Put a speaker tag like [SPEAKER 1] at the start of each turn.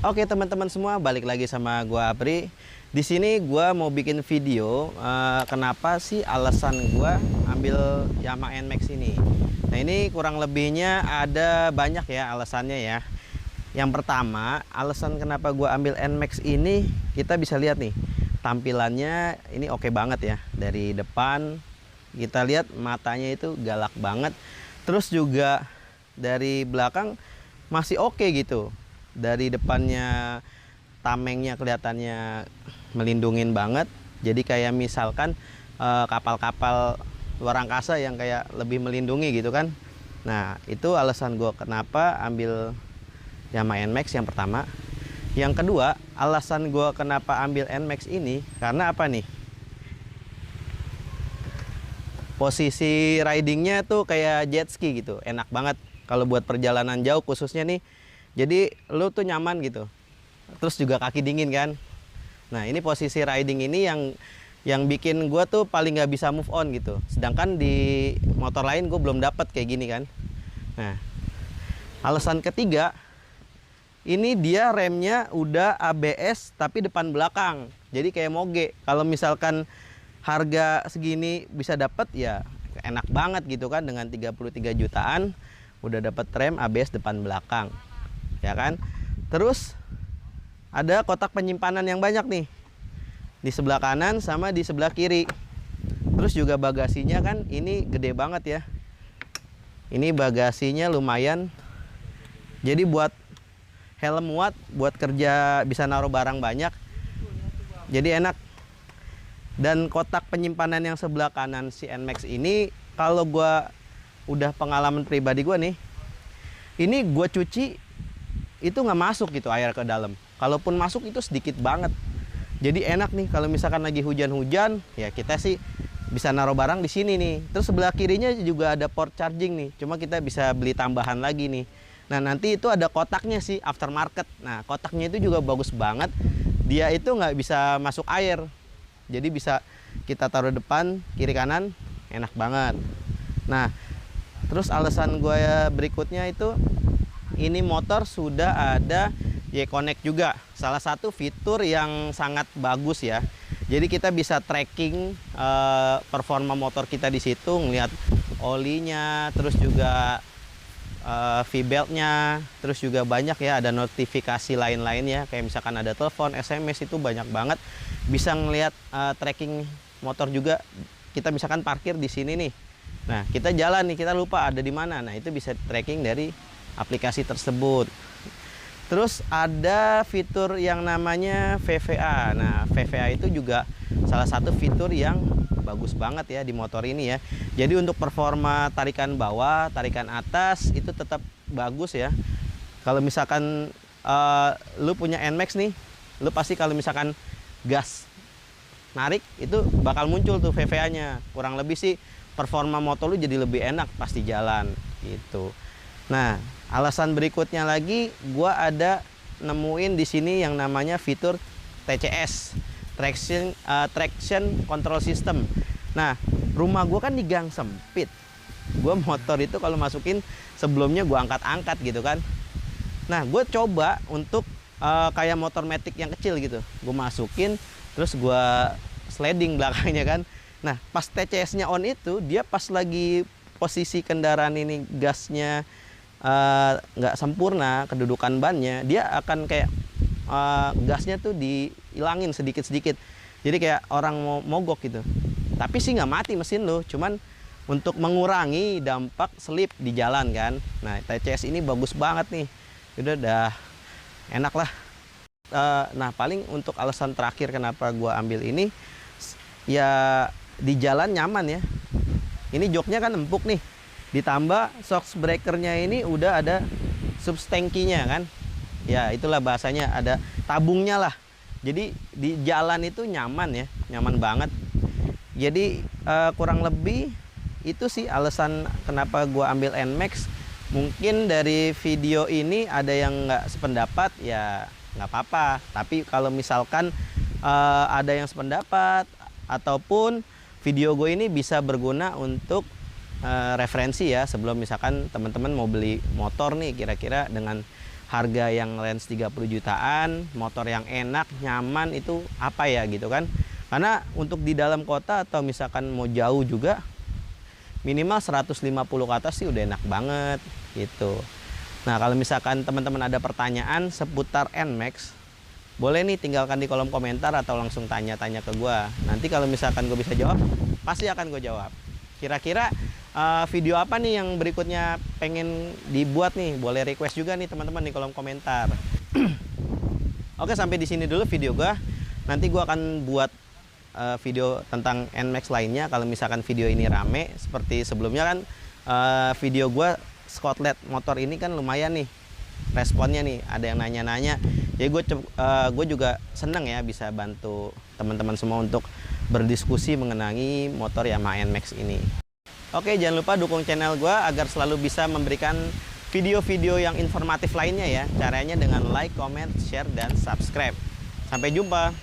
[SPEAKER 1] Oke teman-teman semua, balik lagi sama gua Apri. Di sini gua mau bikin video kenapa sih alasan gua ambil Yamaha NMAX ini. Nah, ini kurang lebihnya ada banyak ya alasannya ya. Yang pertama, alasan kenapa gua ambil NMAX ini, kita bisa lihat nih. Tampilannya ini oke banget ya. Dari depan kita lihat matanya itu galak banget. Terus juga dari belakang masih oke gitu. Dari depannya tamengnya kelihatannya melindungin banget. Jadi kayak misalkan kapal-kapal luar angkasa yang kayak lebih melindungi gitu kan. Nah, itu alasan gue kenapa ambil Yamaha NMAX yang pertama. Yang kedua, alasan gue kenapa ambil NMAX ini karena apa nih? Posisi ridingnya tuh kayak jet ski gitu, enak banget kalau buat perjalanan jauh khususnya nih. Jadi lu tuh nyaman gitu. Terus juga kaki dingin kan. Nah, ini posisi riding ini yang bikin gue tuh paling nggak bisa move on gitu. Sedangkan di motor lain gue belum dapat kayak gini kan. Nah, alasan ketiga, ini dia remnya udah ABS tapi depan belakang. Jadi kayak moge. Kalau misalkan harga segini bisa dapat ya enak banget gitu kan, dengan 33 jutaan udah dapat rem ABS depan belakang. Ya kan? Terus ada kotak penyimpanan yang banyak nih di sebelah kanan sama di sebelah kiri. Terus juga bagasinya kan ini gede banget ya. Ini bagasinya lumayan. Jadi buat helm muat, buat kerja bisa naruh barang banyak. Jadi enak. Dan kotak penyimpanan yang sebelah kanan si NMAX ini, kalau gua udah pengalaman pribadi gua nih, ini gua cuci itu nggak masuk gitu air ke dalam. Kalaupun masuk itu sedikit banget. Jadi enak nih kalau misalkan lagi hujan-hujan, ya kita sih bisa naruh barang di sini nih. Terus sebelah kirinya juga ada port charging nih. Cuma kita bisa beli tambahan lagi nih. Nah, nanti itu ada kotaknya sih aftermarket. Nah, kotaknya itu juga bagus banget. Dia itu nggak bisa masuk air. Jadi bisa kita taruh depan, kiri kanan, enak banget. Nah, terus alasan gue berikutnya itu, ini motor sudah ada Y-Connect juga. Salah satu fitur yang sangat bagus ya. Jadi kita bisa tracking performa motor kita di situ, ngelihat olinya, terus juga V-beltnya, terus juga banyak ya, ada notifikasi lain-lain ya, kayak misalkan ada telepon, SMS, itu banyak banget. Bisa ngelihat tracking motor juga. Kita misalkan parkir di sini nih. Nah, kita jalan nih, kita lupa ada di mana. Nah, itu bisa tracking dari aplikasi tersebut. Terus ada fitur yang namanya VVA. Nah, VVA itu juga salah satu fitur yang bagus banget ya di motor ini ya. Jadi untuk performa tarikan bawah, tarikan atas itu tetap bagus ya. Kalau misalkan lu punya NMAX nih, lu pasti kalau misalkan gas narik itu bakal muncul tuh VVA-nya. Kurang lebih sih performa motor lu jadi lebih enak pasti jalan gitu. Nah, alasan berikutnya lagi, gua ada nemuin di sini yang namanya fitur TCS, Traction Control System. Nah, rumah gua kan di gang sempit. Gua motor itu kalau masukin sebelumnya gua angkat-angkat gitu kan. Nah, gue coba untuk kayak motor matic yang kecil gitu. Gue masukin, terus gua sliding belakangnya kan. Nah, pas TCS-nya on itu, dia pas lagi posisi kendaraan ini gasnya nggak sempurna, kedudukan bannya, dia akan kayak gasnya tuh dihilangin sedikit-sedikit. Jadi kayak orang mau mogok gitu. Tapi sih nggak mati mesin lo, cuman untuk mengurangi dampak selip di jalan kan. Nah, TCS ini bagus banget nih. Udah enak lah. Nah, paling untuk alasan terakhir kenapa gua ambil ini, ya di jalan nyaman ya. Ini joknya kan empuk nih. Ditambah shock breakernya ini udah ada substankinya kan. Ya itulah bahasanya, ada tabungnya lah. Jadi di jalan itu nyaman ya, nyaman banget. Jadi kurang lebih itu sih alasan kenapa gua ambil NMAX. Mungkin dari video ini ada yang nggak sependapat, ya nggak apa-apa. Tapi kalau misalkan ada yang sependapat ataupun video gue ini bisa berguna untuk referensi ya, sebelum misalkan teman-teman mau beli motor nih, kira-kira dengan harga yang range 30 jutaan, motor yang enak, nyaman itu apa ya gitu kan. Karena untuk di dalam kota atau misalkan mau jauh juga minimal 150 ke atas sih udah enak banget gitu. Nah, kalau misalkan teman-teman ada pertanyaan seputar NMAX, boleh nih tinggalkan di kolom komentar atau langsung tanya-tanya ke gue. Nanti kalau misalkan gue bisa jawab, pasti akan gue jawab. Kira-kira video apa nih yang berikutnya pengen dibuat nih? Boleh request juga nih teman-teman di kolom komentar. Oke, sampai di sini dulu video gue. Nanti gue akan buat video tentang NMAX lainnya. Kalau misalkan video ini rame, seperti sebelumnya kan video gue Scotlet motor ini kan lumayan nih responnya nih, ada yang nanya-nanya. Jadi gue juga seneng ya bisa bantu teman-teman semua untuk berdiskusi mengenai motor Yamaha NMAX ini. Oke, jangan lupa dukung channel gue agar selalu bisa memberikan video-video yang informatif lainnya ya. Caranya dengan like, comment, share, dan subscribe. Sampai jumpa.